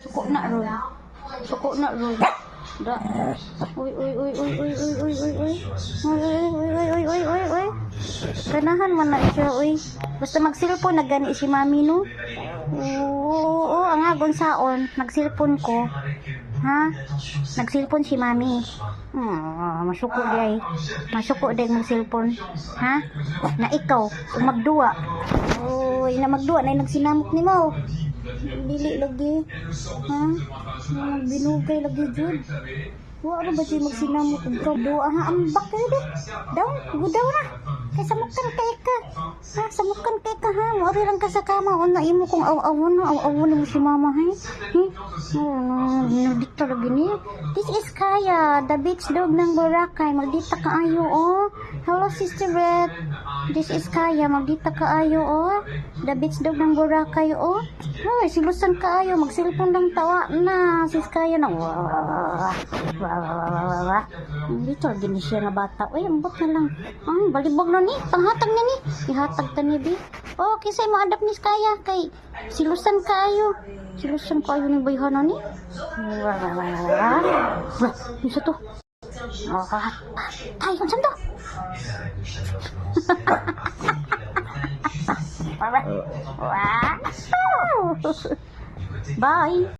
Suko na ron. Suko na ron. Da. Uy, uy, uy, uy, uy, uy, uy, uy, uy. Uy, uy, uy, uy, uy, uy, uy. Ganahan man na siya, uy. Basta mag-cellphone, nagani si mami, no? Oo, ang agon saon. Nag-cellphone ko. Ha? Nag-cellphone si mami. Masuko day. Masuko day mag-cellphone. Ha? Na ikaw, kung magduwa. Uy, na magduwa, na nagsinamot ni mo. Dili lagi. Ha? Binugay lagi, Jud. Wala ba siya magsinamot kung ikaw duwa, ha? Ambak kayo di. Daw, gudaw na. Kaya samukan kay ka. Ha? Samukan kay ka, ha? Mawari lang ka sa kama. O na imo kung aw-awon na. Aw-awon mo si mama, ha? Nagdikta lagi ni. This is Kaya, the beach dog ng Boracay. Magdita ka ayo, oh. Hello, Sister Beth. This is Kaya, magdita ka ayo, oh. The beach dog ng Boracay, oh. Ay, silusan ka ayo. Mag-cellphone lang tawa na. Sis Kaya na. Dito lagi ni siya nga bata. Uy, ambot na lang. Ay, balibog na ni. Panghatag na ni. Ihatag ta ni, bi. Oh, kisay mo adap ni Kaya. Kay silusan ka ayo. Silusan ka ayo ni bayhana ni. Isa to. Ay, kung saan to? Bye.